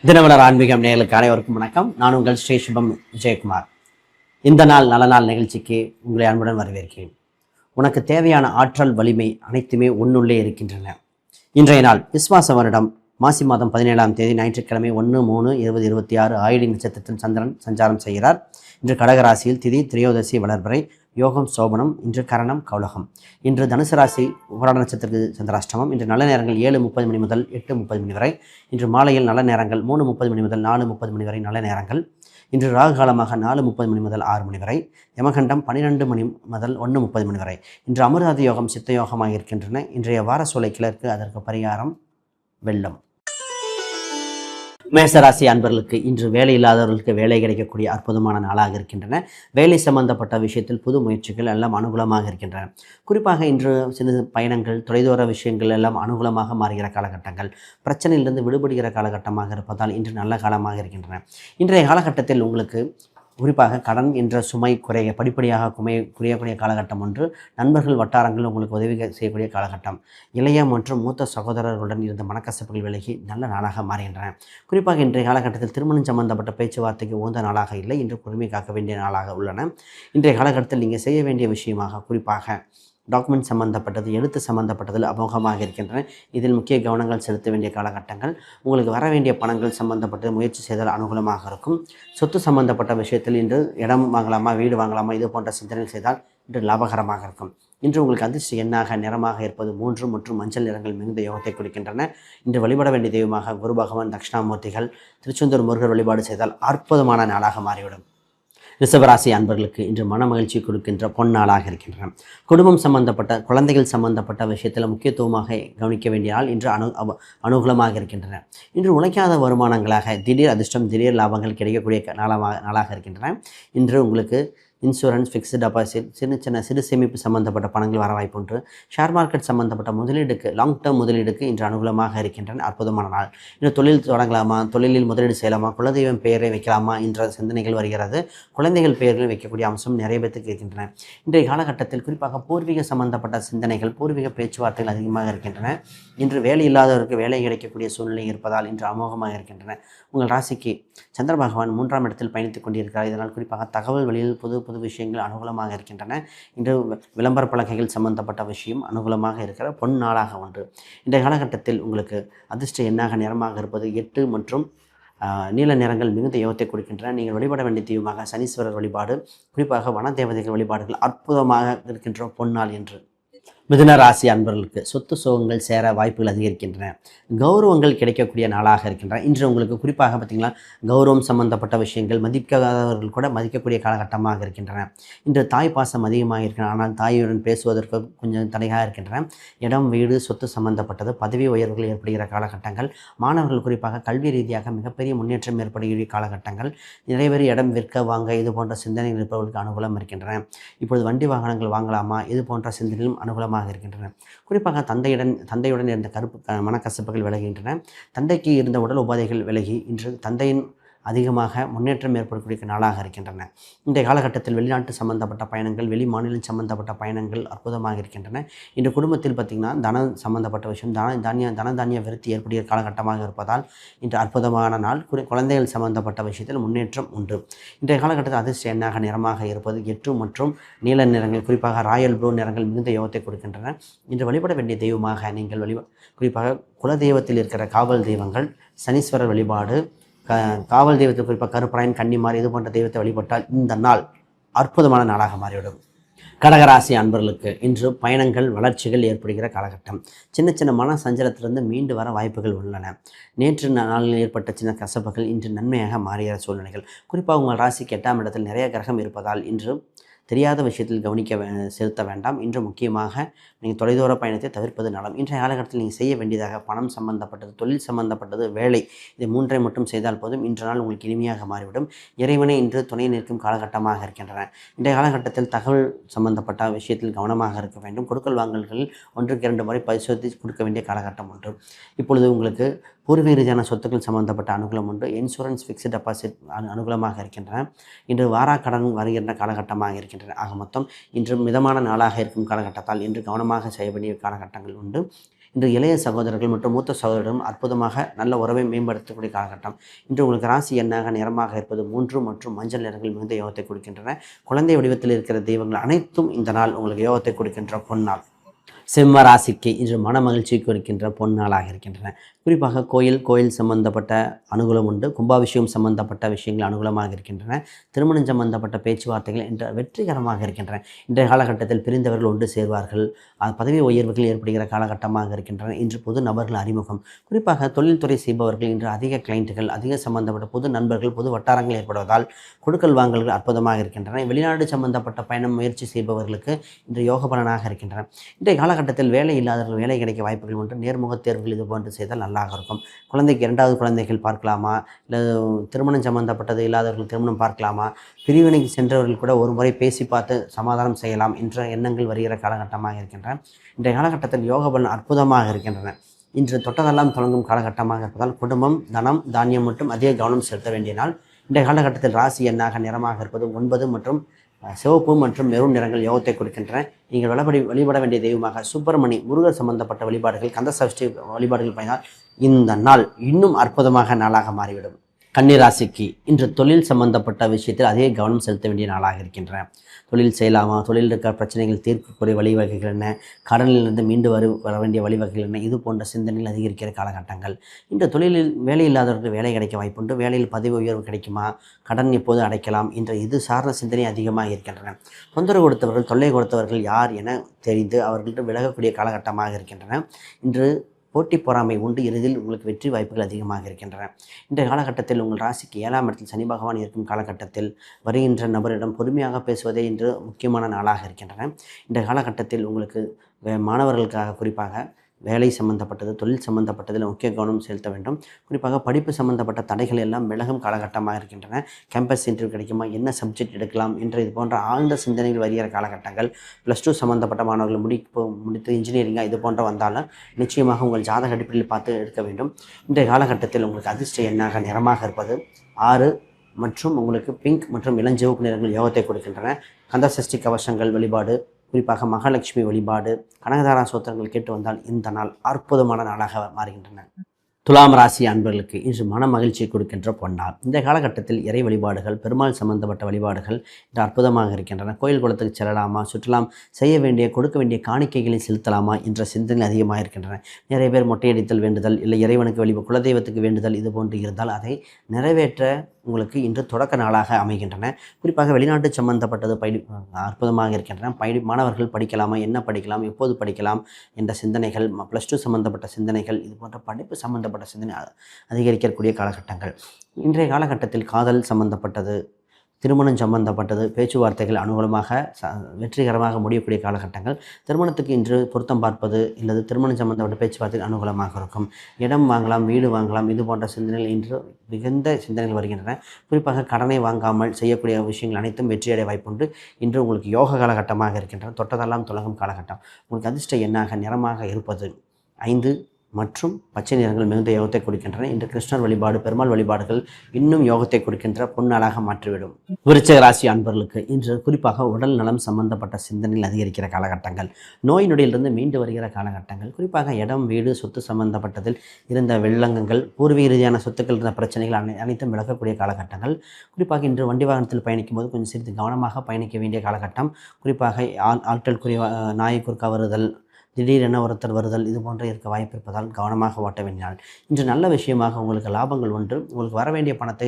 தினமலர் ஆன்மீகம் நேயர்களுக்கு அனைவருக்கும் வணக்கம். நான் உங்கள் ஸ்ரீ சுபம் விஜயகுமார். இந்த நாள் நல்ல நாள் நிகழ்ச்சிக்கு உங்களை அன்புடன் வரவேற்கிறேன். உனக்கு தேவையான ஆற்றல் வலிமை அனைத்துமே ஒன்றுள்ளே இருக்கின்றன. இன்றைய நாள் விஸ்வாச வருடம் மாசி மாதம் 17ஆம் தேதி ஞாயிற்றுக்கிழமை 1-3-2026 ஆயிலி நட்சத்திரத்தில் சந்திரன் சஞ்சாரம் செய்கிறார். இன்று கடகராசியில் திதி திரையோதசி வளர்பிறை யோகம் சோபனம். இன்று கரணம் கௌலகம். இன்று தனுசு ராசி உபராட நட்சத்திரத்தில் சந்திராஷ்டமம். இன்று நல்ல நேரங்கள் 7:30 மணி முதல் 8:30 மணி வரை. இன்று மாலையில் நல்ல நேரங்கள் 3:30 மணி முதல் 4:30 மணி வரை நல்ல நேரங்கள். இன்று ராகு காலமாக 4:30 மணி முதல் 6 மணி வரை. யமகண்டம் 12 மணி முதல் 1:30 மணி வரை. இன்று அமிர்தாதி யோகம் சித்த யோகமாக இருக்கின்றன. இன்றைய வார சோலை கிழக்கு. அதற்கு பரிகாரம் வெள்ளம். மேசராசி அன்பர்களுக்கு இன்று வேலை இல்லாதவர்களுக்கு வேலை கிடைக்கக்கூடிய அற்புதமான நாளாக இருக்கின்றன. வேலை சம்பந்தப்பட்ட விஷயத்தில் புது முயற்சிகள் எல்லாம் அனுகூலமாக இருக்கின்றன. குறிப்பாக இன்று சிறு பயணங்கள் தொலைதூர விஷயங்கள் எல்லாம் அனுகூலமாக மாறுகிற காலகட்டங்கள், பிரச்சனையிலிருந்து விடுபடுகிற காலகட்டமாக இருப்பதால் இன்று நல்ல காலமாக இருக்கின்றன. இன்றைய காலகட்டத்தில் உங்களுக்கு குறிப்பாக கடன் என்ற சுமை படிப்படியாக குறையக்கூடிய காலகட்டம் ஒன்று. நண்பர்கள் வட்டாரங்கள் உங்களுக்கு உதவி செய்யக்கூடிய காலகட்டம். இளைய மற்றும் மூத்த சகோதரர்களுடன் இருந்த மனக்கசப்புகள் விலகி நல்ல நாளாக மாறுகின்றன. குறிப்பாக இன்றைய காலகட்டத்தில் திருமணம் சம்பந்தப்பட்ட பேச்சுவார்த்தைக்கு உகந்த நாளாக இல்லை. இன்று பொறுமை காக்க வேண்டிய நாளாக உள்ளன. இன்றைய காலகட்டத்தில் நீங்கள் செய்ய வேண்டிய விஷயமாக குறிப்பாக டாக்குமெண்ட் சம்மந்தப்பட்டது, எழுத்து சம்மந்தப்பட்டதில் அமோகமாக இருக்கின்றன. இதில் முக்கிய கவனங்கள் செலுத்த வேண்டிய காலகட்டங்கள். உங்களுக்கு வர வேண்டிய பணங்கள் சம்பந்தப்பட்ட முயற்சி செய்தால் அனுகூலமாக இருக்கும். சொத்து சம்பந்தப்பட்ட விஷயத்தில் இன்று இடம் வாங்கலாமா, வீடு வாங்கலாமா, இது போன்ற சிந்தனை செய்தால் இன்று லாபகரமாக இருக்கும். இன்று உங்களுக்கு அதிர்ஷ்ட எண்ணாக நிறமாக இருப்பது 3 மற்றும் மஞ்சள் நிறங்கள் மிகுந்த யோகத்தை கொடுக்கின்றன. இன்று வழிபட வேண்டிய தெய்வமாக குரு பகவான், தட்சிணாமூர்த்திகள், திருச்செந்தூர் முருகர் வழிபாடு செய்தால் அற்புதமான நாளாக மாறிவிடும். ரிஷபராசி அன்பர்களுக்கு இன்று மன மகிழ்ச்சி கொடுக்கின்ற பொன்னாளாக இருக்கின்றன. குடும்பம் சம்பந்தப்பட்ட குழந்தைகள் சம்பந்தப்பட்ட விஷயத்தில் முக்கியத்துவமாக கவனிக்க வேண்டிய நாள் இன்று அனுகூலமாக இருக்கின்றன. இன்று உழைக்காத வருமானங்களாக திடீர் அதிர்ஷ்டம், திடீர் லாபங்கள் கிடைக்கக்கூடிய நாளாக இருக்கின்றன. இன்று உங்களுக்கு இன்சூரன்ஸ், ஃபிக்ஸ்டு டெபாசிட், சிறு சேமிப்பு சம்பந்தப்பட்ட பணங்கள் வர வாய்ப்புண்டு. ஷேர் மார்க்கெட் சம்பந்தப்பட்ட முதலீடுக்கு, லாங் டேர்ம் முதலீடுக்கு இன்று அனுகூலமாக இருக்கின்றன. அற்புதமான நாள். இன்று தொழில் தொடங்கலாமா, தொழிலில் முதலீடு செய்யலாமா, குலதெய்வம் பெயரை வைக்கலாமா என்ற சிந்தனைகள் வருகிறது. குழந்தைகள் பெயர்கள் வைக்கக்கூடிய அம்சம் நிறைய பேருக்கு இருக்கின்றன. இன்றைய காலகட்டத்தில் குறிப்பாக பூர்வீக சம்பந்தப்பட்ட சிந்தனைகள், பூர்வீக பேச்சுவார்த்தைகள் அதிகமாக இருக்கின்றன. இன்று வேலை இல்லாதவருக்கு வேலை கிடைக்கக்கூடிய சூழ்நிலை இருப்பதால் இன்று அமோகமாக இருக்கின்றன. உங்கள் ராசிக்கு சந்திர பகவான் 3ஆம் இடத்தில் பயணித்துக் கொண்டிருக்கிறார். இதனால் குறிப்பாக தகவல் வழியில் புது விஷயங்கள் அனுகூலமாக இருக்கின்றன. இன்று விளம்பர பலகைகள் சம்பந்தப்பட்ட விஷயம் அனுகூலமாக இருக்கிற பொன் நாளாக ஒன்று. இன்றைய காலகட்டத்தில் உங்களுக்கு அதிர்ஷ்ட எண்ணாக நிறமாக இருப்பது 8 மற்றும் நீல நிறங்கள் மிகுந்த யோகத்தை கொடுக்கின்றன. நீங்கள் வழிபட வேண்டிய தெய்வமாக சனீஸ்வரர் வழிபாடு, குறிப்பாக வன தேவதைகள் வழிபாடுகள் அற்புதமாக இருக்கின்ற பொன்னாள் என்று. மிதுன ராசி அன்பர்களுக்கு சொத்து சுகங்கள் சேர வாய்ப்புகள் அதிகரிக்கின்றன. கௌரவங்கள் கிடைக்கக்கூடிய நாளாக இருக்கின்றன. இன்று உங்களுக்கு குறிப்பாக பார்த்திங்கன்னா கௌரவம் சம்பந்தப்பட்ட விஷயங்கள் மதிக்காதவர்கள் கூட மதிக்கக்கூடிய காலகட்டமாக இருக்கின்றன. இன்று தாய் பாசம் அதிகமாக இருக்கின்றன. ஆனால் தாயுடன் பேசுவதற்கு கொஞ்சம் தடையாக இருக்கின்றன. இடம், வீடு, சொத்து சம்பந்தப்பட்டது, பதவி உயர்வுகள் ஏற்படுகிற காலகட்டங்கள். மாணவர்கள் குறிப்பாக கல்வி ரீதியாக மிகப்பெரிய முன்னேற்றம் ஏற்படுகிற காலகட்டங்கள். நிறைய பேர் இடம் விற்க வாங்க இது போன்ற சிந்தனைகள் இருப்பவர்களுக்கு அனுகூலம் இருக்கின்றன. இப்பொழுது வண்டி வாகனங்கள் வாங்கலாமா, இது போன்ற சிந்தனைகளும் அனுகூலமாக இருக்கின்றன. குறிப்பாக தந்தையுடன் இருந்த மனக்கசப்புகள் விலகுகின்றன. தந்தைக்கு இருந்த உடல் உபாதைகள் விலகி இன்று தந்தையின் அதிகமாக முன்னேற்றம் ஏற்படக்கூடிய நாளாக இருக்கின்றன. இன்றைய காலகட்டத்தில் வெளிநாட்டு சம்பந்தப்பட்ட பயணங்கள், வெளி மாநிலம் சம்பந்தப்பட்ட பயணங்கள் அற்புதமாக இருக்கின்றன. இன்று குடும்பத்தில் பார்த்திங்கன்னா தனம் சம்பந்தப்பட்ட விஷயம், தனதானிய விருத்தி ஏற்படுகிற காலகட்டமாக இருப்பதால் இன்று அற்புதமான நாள். குழந்தைகள் சம்பந்தப்பட்ட விஷயத்தில் முன்னேற்றம் உண்டு. இன்றைய காலகட்டத்தில் அதிர்ஷ்ட எண்ணாக நிறமாக இருப்பது 8 மற்றும் நீல நிறங்கள், குறிப்பாக ராயல் ப்ளூ நிறங்கள் மிகுந்த யோகத்தை கொடுக்கின்றன. இன்று வழிபட வேண்டிய தெய்வமாக நீங்கள் குறிப்பாக குலதெய்வத்தில் இருக்கிற காவல் தெய்வங்கள், சனீஸ்வரர் வழிபாடு, காவல் தெய்வத்தை குறிப்பாக கருப்பராயன், கன்னிமார் இது போன்ற தெய்வத்தை வழிபட்டால் இந்த நாள் அற்புதமான நாளாக மாறிவிடும். கடகராசி அன்பர்களுக்கு இன்று பயணங்கள், வளர்ச்சிகள் ஏற்படுகிற காலகட்டம். சின்ன மன சஞ்சலத்திலிருந்து மீண்டு வர வாய்ப்புகள் உள்ளன. நேற்று நாளில் ஏற்பட்ட சின்ன கசப்புகள் இன்று நன்மையாக மாறுகிற சூழ்நிலைகள். குறிப்பாக உங்கள் ராசிக்கு 8ஆம் இடத்தில் நிறைய கிரகம் இருப்பதால் இன்று தெரியாத விஷயத்தில் செலுத்த வேண்டாம். இன்று முக்கியமாக நீங்கள் தொலைதூர பயணத்தை தவிர்ப்பது நலம். இன்றைய காலகட்டத்தில் நீங்கள் செய்ய வேண்டியதாக பணம் சம்பந்தப்பட்டது, தொழில் சம்பந்தப்பட்டது, வேலை, இதை 3ஐ மட்டும் செய்தால் போதும். இன்று நாள் உங்களுக்கு இனிமையாக மாறிவிடும். இறைவனை இன்று துணை நிற்கும் காலகட்டமாக இருக்கின்றன. இன்றைய காலகட்டத்தில் தகவல் சம்பந்தப்பட்ட விஷயத்தில் கவனமாக இருக்க வேண்டும். கொடுக்கல் வாங்கல்களில் 1-2 முறை பரிசோதித்து கொடுக்க வேண்டிய காலகட்டம் ஒன்று. இப்பொழுது உங்களுக்கு பூர்வீக ரீதியான சொத்துக்கள் சம்பந்தப்பட்ட அனுகூலம் உண்டு. இன்சூரன்ஸ், ஃபிக்ஸ்டு டெபாசிட் அனுகூலமாக இருக்கின்றன. இன்று வாராக்கடன் வருகின்ற காலகட்டமாக இருக்கின்றன. ஆக மொத்தம் இன்று மிதமான நாளாக இருக்கும் காலகட்டத்தால் இன்று கவனமாக தாராளமாக செய்ய வேண்டிய காலகட்டங்கள் உண்டு. இன்று இளைய சகோதரர்கள் மற்றும் மூத்த சகோதரரும் அற்புதமாக நல்ல உறவை மேம்படுத்தக்கூடிய காலகட்டம். இன்று உங்களுக்கு ராசி எண்ணாக நிறமாக இருப்பது 3 மற்றும் மஞ்சள் நிறங்கள் மிகுந்த யோகத்தை கொடுக்கின்றன. குழந்தை வடிவத்தில் இருக்கிற தெய்வங்கள் அனைத்தும் இந்த நாள் உங்களுக்கு யோகத்தை கொடுக்கின்ற பொன்னாள். சிம்ம ராசிக்கு இன்று மன மகிழ்ச்சி குறிக்கின்ற பொன்னாளாக இருக்கின்றன. குறிப்பாக கோயில் சம்பந்தப்பட்ட அனுகூலம் உண்டு. கும்பாபிஷேகம் சம்பந்தப்பட்ட விஷயங்கள் அனுகூலமாக இருக்கின்றன. திருமணம் சம்பந்தப்பட்ட பேச்சுவார்த்தைகள் இன்று வெற்றிகரமாக இருக்கின்றன. இன்றைய காலகட்டத்தில் பிரிந்தவர்கள் ஒன்று சேர்வார்கள். பதவி உயர்வுகள் ஏற்படுகிற காலகட்டமாக இருக்கின்றன. இன்று புது நபர்கள் அறிமுகம். குறிப்பாக தொழில்துறை செய்பவர்கள் இன்று அதிக கிளைண்ட்டுகள், அதிக சம்பந்தப்பட்ட புது நண்பர்கள், புது வட்டாரங்கள் ஏற்படுவதால் கொடுக்கல் வாங்கல்கள் அற்புதமாக இருக்கின்றன. வெளிநாடு சம்பந்தப்பட்ட பயணம் முயற்சி செய்பவர்களுக்கு இன்று யோக பலனாக இருக்கின்றன. இன்றைய காலகட்டத்தில் வேலை இல்லாதவர்கள் வேலை கிடைக்க வாய்ப்புகள் உண்டு. நேர்முக தேர்வுகள் இது போன்று செய்தால் நல்லாக இருக்கும். குழந்தைக்கு 2வது குழந்தைகள் பார்க்கலாமா, இல்லை திருமணம் சம்பந்தப்பட்டது இல்லாதவர்கள் திருமணம் பார்க்கலாமா, பிரிவினைக்கு சென்றவர்கள் கூட ஒரு முறை பேசி பார்த்து சமாதானம் செய்யலாம் என்ற எண்ணங்கள் வருகிற காலகட்டமாக இருக்கின்றன. இன்றைய காலகட்டத்தில் யோக பலன் அற்புதமாக இருக்கின்றன. இன்று தொட்டதெல்லாம் தொடங்கும் காலகட்டமாக இருப்பதால் குடும்பம், தனம், தானியம் மட்டும் அதிக கவனம் செலுத்த வேண்டிய நாள். இன்றைய காலகட்டத்தில் ராசி எண்ணாக நிறமாக இருப்பது 9 மற்றும் சிவப்பு மற்றும் மெரூன் நிறங்கள் யோகத்தை கொடுக்கின்றன. நீங்கள் வழிபட வேண்டிய தெய்வமாக சுப்பிரமணி, முருகர் சம்பந்தப்பட்ட வழிபாடுகள், கந்த சஷ்டி வழிபாடுகள் பயனால் இந்த நாள் இன்னும் அற்புதமாக நாளாக மாறிவிடும். கன்னிராசிக்கு இன்று தொழில் சம்பந்தப்பட்ட விஷயத்தில் அதிக கவனம் செலுத்த வேண்டிய நாளாக இருக்கின்றன. தொழில் செய்யலாமா, தொழில் இருக்கிற பிரச்சனைகள் தீர்க்கக்கூடிய வழிவகைகள் என்ன, கடனிலிருந்து மீண்டு வர வேண்டிய வழிவகைகள் என்ன, இது போன்ற சிந்தனைகள் அதிகரிக்கிற காலகட்டங்கள். இன்று தொழிலில் வேலை இல்லாதவர்களுக்கு வேலை கிடைக்க வாய்ப்புண்டு. வேலையில் பதவி உயர்வு கிடைக்குமா, கடன் எப்போது அடைக்கலாம் என்ற இது சார்ந்த சிந்தனை அதிகமாக இருக்கின்றன. தொந்தரவு கொடுத்தவர்கள், தொல்லை கொடுத்தவர்கள் யார் என தெரிந்து அவர்கள்ட்ட விலகக்கூடிய காலகட்டமாக இருக்கின்றன. இன்று போட்டி பொறாமை உண்டு. இறுதியில் உங்களுக்கு வெற்றி வாய்ப்புகள் அதிகமாக இருக்கின்றன. இன்றைய காலகட்டத்தில் உங்கள் ராசிக்கு 7ஆம் இடத்தில் சனி பகவான் இருக்கும் காலகட்டத்தில் வருகின்ற நபரிடம் பொறுமையாக பேசுவதே இன்று முக்கியமான நாளாக இருக்கின்றன. இன்றைய காலகட்டத்தில் உங்களுக்கு மாணவர்களுக்காக குறிப்பாக வேலை சம்பந்தப்பட்டது, தொழில் சம்பந்தப்பட்டதில் முக்கிய கவனம் செலுத்த வேண்டும். குறிப்பாக படிப்பு சம்பந்தப்பட்ட தடைகள் எல்லாம் விலகும் காலகட்டமாக இருக்கின்றன. கேம்பஸ் இன்டர்வியூ கிடைக்குமா, என்ன சப்ஜெக்ட் எடுக்கலாம் என்ற இது போன்ற ஆழ்ந்த சிந்தனைகள் வருகிற காலகட்டங்கள். +2 சம்பந்தப்பட்ட மாணவர்கள் முடித்து இன்ஜினியரிங்காக இது போன்ற வந்தாலும் நிச்சயமாக உங்கள் ஜாதக அடிப்படையில் பார்த்து எடுக்க வேண்டும். இன்றைய காலகட்டத்தில் உங்களுக்கு அதிர்ஷ்ட எண்ணாக நிறமாக இருப்பது 6 மற்றும் உங்களுக்கு பிங்க் மற்றும் இளஞ்சிவப்பு நிறங்கள் யோகத்தை கொடுக்கின்றன. கந்த சஷ்டி கவசங்கள் வழிபாடு, குறிப்பாக மகாலட்சுமி வழிபாடு, கனகதாரா சோத்திரங்கள் கேட்டு வந்தால் இந்த நாள் அற்புதமான நாளாக மாறுகின்றன. துலாம் ராசி அன்பர்களுக்கு இன்று மன மகிழ்ச்சியை கொடுக்கின்ற பொன்னாள். இந்த காலகட்டத்தில் இறை வழிபாடுகள், பெருமாள் சம்பந்தப்பட்ட வழிபாடுகள் இன்று அற்புதமாக இருக்கின்றன. கோயில் குளத்துக்கு செல்லலாமா, சுற்றலாம், செய்ய வேண்டிய கொடுக்க வேண்டிய காணிக்கைகளை செலுத்தலாமா என்ற சிந்தனை அதிகமாக இருக்கின்றன. நிறைய பேர் மொட்டையடித்தல் வேண்டுதல், இல்லை இறைவனுக்கு குலதெய்வத்துக்கு வேண்டுதல் இது போன்று இருந்தால் அதை நிறைவேற்ற உங்களுக்கு இன்று தொடக்க நாளாக அமைகின்றன. குறிப்பாக வெளிநாட்டு சம்பந்தப்பட்டது அற்புதமாக இருக்கின்றன. மாணவர்கள் படிக்கலாமா, என்ன படிக்கலாம், எப்போது படிக்கலாம் என்ற சிந்தனைகள், +2 சம்பந்தப்பட்ட சிந்தனைகள், இது போன்ற படிப்பு சம்பந்தப்பட்ட சிந்தனை அதிகரிக்கக்கூடிய காலகட்டங்கள். இன்றைய காலகட்டத்தில் காதல் சம்பந்தப்பட்டது, திருமணம் சம்பந்தப்பட்டது பேச்சுவார்த்தைகள் அனுகூலமாக வெற்றிகரமாக முடியக்கூடிய காலகட்டங்கள். திருமணத்துக்கு இன்று பொருத்தம் பார்ப்பது இல்லது திருமணம் சம்பந்தப்பட்ட பேச்சுவார்த்தைகள் அனுகூலமாக இருக்கும். இடம் வாங்கலாம், வீடு வாங்கலாம், இது போன்ற சிந்தனைகள் இன்று மிகுந்த சிந்தனைகள் வருகின்றன. குறிப்பாக கடனை வாங்காமல் செய்யக்கூடிய விஷயங்கள் அனைத்தும் வெற்றியடைய வாய்ப்புண்டு. இன்று உங்களுக்கு யோக காலகட்டமாக இருக்கின்றன. தொட்டதெல்லாம் தொடங்கும் காலகட்டம். உங்களுக்கு அதிர்ஷ்ட எண்ணாக நிறமாக இருப்பது 5 மற்றும் பச்சை நிறங்கள் மிகுந்த யோகத்தை கொடுக்கின்றன. இன்று கிருஷ்ணர் வழிபாடு, பெருமாள் வழிபாடுகள் இன்னும் யோகத்தை கொடுக்கின்ற பொன்னாளாக மாற்றிவிடும். விருச்சிக ராசி அன்பர்களுக்கு இன்று குறிப்பாக உடல் நலம் சம்பந்தப்பட்ட சிந்தனைகள் அதிகரிக்கிற காலகட்டங்கள், நோய் நொடியிலிருந்து மீண்டு வருகிற காலகட்டங்கள். குறிப்பாக இடம், வீடு, சொத்து சம்பந்தப்பட்டதில் இருந்த வெள்ளங்கங்கள், பூர்வீக ரீதியான சொத்துக்கள் இருந்த பிரச்சனைகள் அனைத்தும் விளக்கக்கூடிய காலகட்டங்கள். குறிப்பாக இன்று வண்டி வாகனத்தில் பயணிக்கும் போது கொஞ்சம் சிறிது கவனமாக பயணிக்க வேண்டிய காலகட்டம். குறிப்பாக ஆட்கள் நாய் குறுக்கா வருதல், திடீரென ஒருத்தர் வருதல் இது போன்ற இருக்க வாய்ப்பு இருப்பதால் கவனமாக ஓட்ட வேண்டினால். இன்று நல்ல விஷயமாக உங்களுக்கு லாபங்கள் ஒன்று. உங்களுக்கு வர வேண்டிய பணத்தை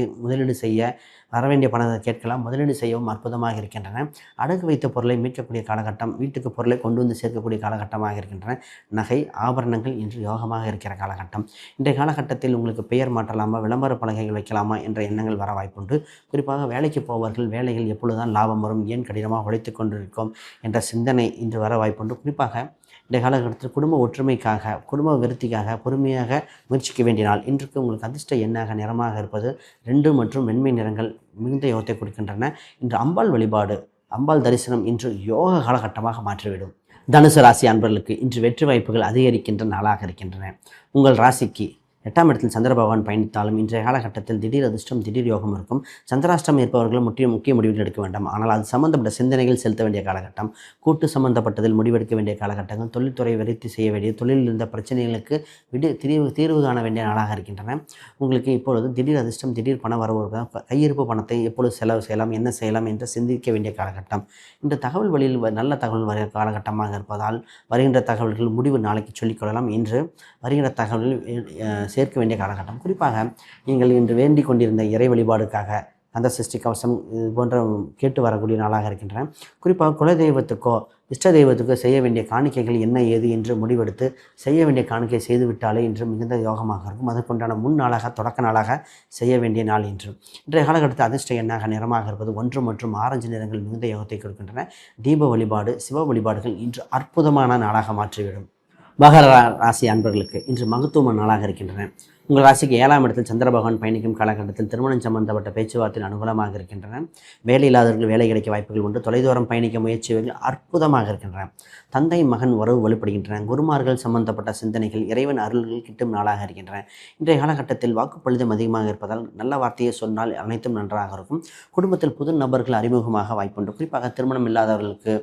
கேட்கலாம், முதலீடு செய்யவும் அற்புதமாக இருக்கின்றன. அடகு வைத்த பொருளை மீட்கக்கூடிய காலகட்டம், வீட்டுக்கு பொருளை கொண்டு வந்து சேர்க்கக்கூடிய காலகட்டமாக இருக்கின்றன. நகை ஆபரணங்கள் இன்று யோகமாக இருக்கிற காலகட்டம். இன்றைய காலகட்டத்தில் உங்களுக்கு பெயர் மாற்றலாமா, விளம்பர பலகைகள் வைக்கலாமா என்ற எண்ணங்கள் வர வாய்ப்புண்டு. குறிப்பாக வேலைக்கு போவர்கள் வேலைகள் எப்பொழுதுதான் லாபம் வரும், ஏன் கடினமாக உழைத்து கொண்டிருக்கோம் என்ற சிந்தனை இன்று வர வாய்ப்புண்டு. குறிப்பாக இந்த காலகட்டத்தில் குடும்ப ஒற்றுமைக்காக, குடும்ப விருத்திக்காக பொறுமையாக முயற்சிக்க வேண்டிய நாள். இன்றைக்கு உங்களுக்கு அதிர்ஷ்ட எண்ணாக நிறமாக இருப்பது 2 மற்றும் வெண்மை நிறங்கள் மிகுந்த யோகத்தை கொடுக்கின்றன. இன்று அம்பாள் வழிபாடு, அம்பாள் தரிசனம் இன்று யோக காலகட்டமாக மாற்றிவிடும். தனுசு ராசி அன்பர்களுக்கு இன்று வெற்றி வாய்ப்புகள் அதிகரிக்கின்ற நாளாக இருக்கின்றன. உங்கள் ராசிக்கு 8ஆம் இடத்தில் சந்திர பகவான் பயணித்தாலும் இன்றைய காலகட்டத்தில் திடீர் அதிர்ஷ்டம், திடீர் யோகம் இருக்கும். சந்திராஷ்டம் இருப்பவர்கள் முக்கிய முடிவுகள் எடுக்க வேண்டாம். ஆனால் அது சம்பந்தப்பட்ட சிந்தனைகள் செலுத்த வேண்டிய காலகட்டம், கூட்டு சம்பந்தப்பட்டதில் முடிவெடுக்க வேண்டிய காலகட்டங்கள், தொழில்துறை விருத்தி செய்ய வேண்டிய, தொழிலில் இருந்த பிரச்சனைகளுக்கு தீர்வு காண வேண்டிய நாளாக இருக்கின்றன. உங்களுக்கு இப்பொழுது திடீர் அதிர்ஷ்டம், திடீர் பண வரவு, கையிருப்பு பணத்தை எப்பொழுது செலவு செய்யலாம், என்ன செய்யலாம் என்று சிந்திக்க வேண்டிய காலகட்டம். இந்த தகவல் வழியில் நல்ல தகவல் வர காலகட்டமாக இருப்பதால் வருகின்ற தகவல்கள் முடிவு நாளைக்கு சொல்லிக்கொள்ளலாம். இன்று வருகின்ற தகவல்கள் சேர்க்க வேண்டிய காலகட்டம். குறிப்பாக நீங்கள் இன்று வேண்டிக் கொண்டிருந்த இறை வழிபாடுக்காக அந்த சிருஷ்டி கவசம் இது போன்ற கேட்டு வரக்கூடிய நாளாக இருக்கின்றன. குறிப்பாக குலதெய்வத்துக்கோ இஷ்ட தெய்வத்துக்கோ செய்ய வேண்டிய காணிக்கைகள் என்ன ஏது என்று முடிவெடுத்து செய்ய வேண்டிய காணிக்கை செய்துவிட்டாலே இன்று மிகுந்த யோகமாக இருக்கும். அதற்குண்டான முன் நாளாக, தொடக்க நாளாக செய்ய வேண்டிய நாள் இன்று. இன்றைய காலகட்டத்தில் அதிர்ஷ்ட எண்ணாக நிறமாக இருப்பது 1 மற்றும் ஆரஞ்சு நிறங்கள் மிகுந்த யோகத்தை கொடுக்கின்றன. தீப வழிபாடு, சிவ வழிபாடுகள் இன்று அற்புதமான நாளாக மாற்றிவிடும். மகர ராசி அன்பர்களுக்கு இன்று மகத்துவமான நாளாக இருக்கின்றன. உங்கள் ராசிக்கு 7ஆம் இடத்தில் சந்திர பகவான் பயணிக்கும் காலகட்டத்தில் திருமணம் சம்பந்தப்பட்ட பேச்சுவார்த்தையில் அனுகூலமாக இருக்கின்றன. வேலை இல்லாதவர்கள் வேலை கிடைக்க வாய்ப்புகள் உண்டு. தொலைதூரம் பயணிக்க முயற்சிகள் அற்புதமாக இருக்கின்றன. தந்தை மகன் உறவு வலுப்படுகின்றன. குருமார்கள் சம்பந்தப்பட்ட சிந்தனைகள், இறைவன் அருள்கள் கிட்டும் நாளாக இருக்கின்றன. இன்றைய காலகட்டத்தில் வாக்குப்பளிதம் அதிகமாக இருப்பதால் நல்ல வார்த்தையை சொன்னால் அனைத்தும் நன்றாக இருக்கும். குடும்பத்தில் புது நபர்கள் அறிமுகமாக வாய்ப்புண்டு. குறிப்பாக திருமணம் இல்லாதவர்களுக்கு,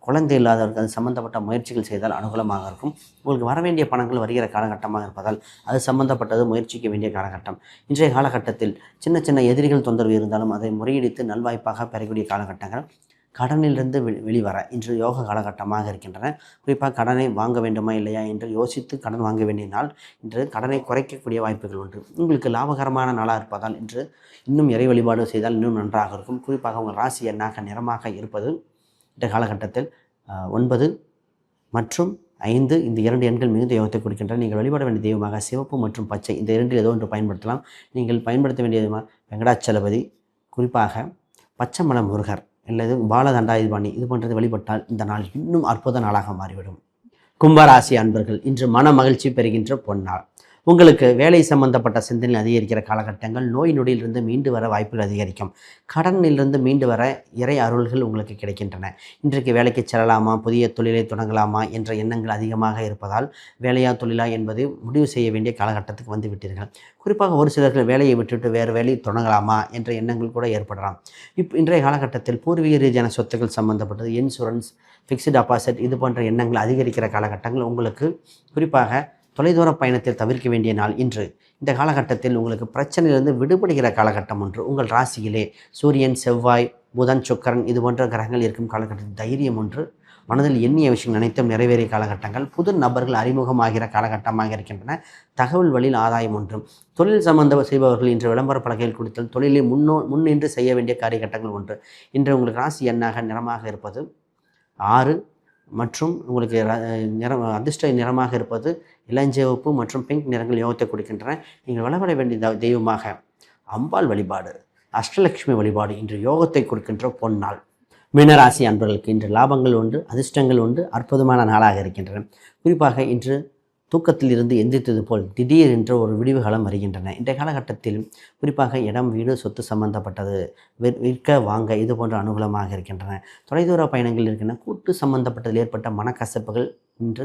குழந்தை இல்லாதவர்கள் அது சம்பந்தப்பட்ட முயற்சிகள் செய்தால் அனுகூலமாக இருக்கும். உங்களுக்கு வரவேண்டிய பணங்கள் வருகிற காலகட்டமாக இருப்பதால் அது சம்பந்தப்பட்டது முயற்சிக்க வேண்டிய காலகட்டம். இன்றைய காலகட்டத்தில் சின்ன சின்ன எதிரிகள் தொந்தரவு இருந்தாலும் அதை முறையடித்து நல்வாய்ப்பாக பெறக்கூடிய காலகட்டங்கள். கடனிலிருந்து வெளிவர இன்று யோக காலகட்டமாக இருக்கின்றன. குறிப்பாக கடனை வாங்க வேண்டுமா இல்லையா என்று யோசித்து கடன் வாங்க வேண்டிய நாள். இன்று கடனை குறைக்கக்கூடிய வாய்ப்புகள் உண்டு. உங்களுக்கு லாபகரமான நாளாக இருப்பதால் இன்று இன்னும் இறை வழிபாடு செய்தால் இன்னும் நன்றாக இருக்கும். குறிப்பாக உங்கள் ராசி எண்ணாக நிறமாக இருப்பது இந்த காலகட்டத்தில் 9 மற்றும் 5 இந்த 2 எண்கள் மிகுந்த யோகத்தை கொடுக்கின்றன. நீங்கள் வழிபட வேண்டிய தெய்வமாக சிவப்பு மற்றும் பச்சை இந்த 2இல் ஏதோ ஒன்று பயன்படுத்தலாம். நீங்கள் பயன்படுத்த வேண்டிய வெங்கடாச்சலபதி, குறிப்பாக பச்சைமலை முருகர் அல்லது பாலதண்டாயுதபாணி இது போன்றது வழிபட்டால் இந்த நாள் இன்னும் அற்புத நாளாக மாறிவிடும். கும்பராசி அன்பர்கள் இன்று மன மகிழ்ச்சி பெறுகின்ற பொன்னாள். உங்களுக்கு வேலை சம்பந்தப்பட்ட சிந்தனை அதிகரிக்கிற காலகட்டங்கள். நோய் நொடியிலிருந்து மீண்டு வர வாய்ப்புகள் அதிகரிக்கும். கடனிலிருந்து மீண்டு வர இறை அருள்கள் உங்களுக்கு கிடைக்கின்றன. இன்றைக்கு வேலைக்கு செல்லலாமா, புதிய தொழிலை தொடங்கலாமா என்ற எண்ணங்கள் அதிகமாக இருப்பதால் வேலையா தொழிலா என்பதை முடிவு செய்ய வேண்டிய காலகட்டத்துக்கு வந்து விட்டீர்கள். குறிப்பாக ஒரு சிலர்கள் வேலையை விட்டுவிட்டு வேறு வேலையை தொடங்கலாமா என்ற எண்ணங்கள் கூட ஏற்படலாம். இன்றைய காலகட்டத்தில் பூர்வீக ரீதியான சொத்துக்கள் சம்பந்தப்பட்டது, இன்சூரன்ஸ், ஃபிக்ஸ்டு டெபாசிட் இது போன்ற எண்ணங்கள் அதிகரிக்கிற காலகட்டங்கள். உங்களுக்கு குறிப்பாக தொலைதூர பயணத்தில் தவிர்க்க வேண்டிய நாள் இன்று. இந்த காலகட்டத்தில் உங்களுக்கு பிரச்சனையிலிருந்து விடுபடுகிற காலகட்டம் ஒன்று. உங்கள் ராசியிலே சூரியன், செவ்வாய், புதன், சுக்கிரன் இது போன்ற கிரகங்கள் இருக்கும் காலகட்டத்தில் தைரியம் ஒன்று, மனதில் எண்ணிய விஷயம் அனைத்தும் நிறைவேறிய காலகட்டங்கள். புது நபர்கள் அறிமுகமாகிற காலகட்டமாக இருக்கின்றன. தகவல் வழியில் ஆதாயம் ஒன்றும். தொழில் சம்பந்த செய்பவர்கள் இன்று விளம்பர பலகையில் கொடுத்தல் தொழிலை முன்னின்று செய்ய வேண்டிய காரியகட்டங்கள் ஒன்று. இன்று உங்களுக்கு ராசி எண்ணாக நிறமாக இருப்பது 6 மற்றும் உங்களுக்கு அதிர்ஷ்ட நிறமாக இருப்பது இளஞ்சிவப்பு மற்றும் பிங்க் நிறங்கள் யோகத்தை கொடுக்கின்றன. நீங்கள் வழிபட வேண்டிய தெய்வமாக அம்பாள் வழிபாடு, அஷ்டலட்சுமி வழிபாடு இன்று யோகத்தை கொடுக்கின்ற பொன்னாள். மீனராசி அன்பர்களுக்கு இன்று லாபங்கள் உண்டு, அதிர்ஷ்டங்கள் உண்டு, அற்புதமான நாளாக இருக்கின்றன. குறிப்பாக இன்று தூக்கத்தில் இருந்து எந்திரித்தது போல் திடீர் என்ற ஒரு விடிவுகாலம் வருகின்றன. இன்றைய காலகட்டத்தில் குறிப்பாக இடம், வீடு, சொத்து சம்பந்தப்பட்டது விற்க வாங்க இது போன்ற அனுகூலமாக இருக்கின்றன. தொலைதூர பயணங்கள் இருக்கின்றன. கூட்டு சம்பந்தப்பட்டதில் ஏற்பட்ட மனக்கசப்புகள் இன்று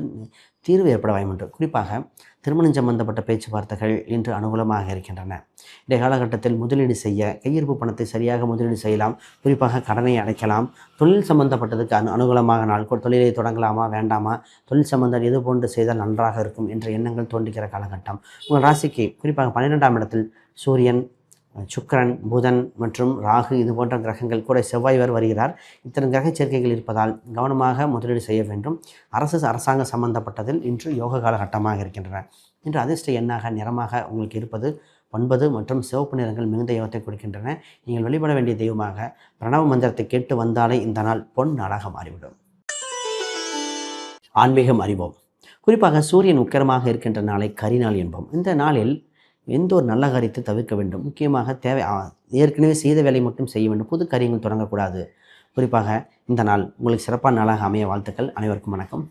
தீர்வு ஏற்பட வாய்ப்புண்டு. குறிப்பாக திருமணம் சம்பந்தப்பட்ட பேச்சுவார்த்தைகள் இன்று அனுகூலமாக இருக்கின்றன. இன்றைய காலகட்டத்தில் முதலீடு செய்ய கையிருப்பு பணத்தை சரியாக முதலீடு செய்யலாம். குறிப்பாக கடனை அடைக்கலாம். தொழில் சம்பந்தப்பட்டதுக்கு அனுகூலமாக நாள். தொழிலை தொடங்கலாமா வேண்டாமா, தொழில் சம்பந்தம் எது போன்று செய்தால் நன்றாக இருக்கும் என்ற எண்ணங்கள் தோன்றுகிற காலகட்டம். உங்கள் ராசிக்கு குறிப்பாக 12ஆம் இடத்தில் சூரியன், சுக்கிரன், புதன் மற்றும் ராகு இது போன்ற கிரகங்கள் கூட செவ்வாய் வருகிறார். இத்தனை கிரக சேர்க்கைகள் இருப்பதால் கவனமாக முதலீடு செய்ய வேண்டும். அரசாங்க சம்பந்தப்பட்டதில் இன்று யோக காலகட்டமாக இருக்கின்றன. இன்று அதிர்ஷ்ட எண்ணாக நிறமாக உங்களுக்கு இருப்பது 9 மற்றும் சிவப்பு நிறங்கள் மிகுந்த யோகத்தை கொடுக்கின்றன. நீங்கள் வழிபட வேண்டிய தெய்வமாக பிரணவ மந்திரத்தை கேட்டு வந்தாலே இந்த நாள் பொன் நாளாக மாறிவிடும். ஆன்மீகம் அறிவோம். குறிப்பாக சூரியன் உக்கிரமாக இருக்கின்ற நாளை கரிநாள் என்போம். இந்த நாளில் எந்த ஒரு நல்ல காரியத்தை தவிர்க்க வேண்டும். முக்கியமாக ஏற்கனவே செய்த வேலை மட்டும் செய்ய வேண்டும். புது காரியங்கள் தொடங்கக்கூடாது. குறிப்பாக இந்த நாள் உங்களுக்கு சிறப்பான நாளாக அமைய வாழ்த்துக்கள். அனைவருக்கும் வணக்கம்.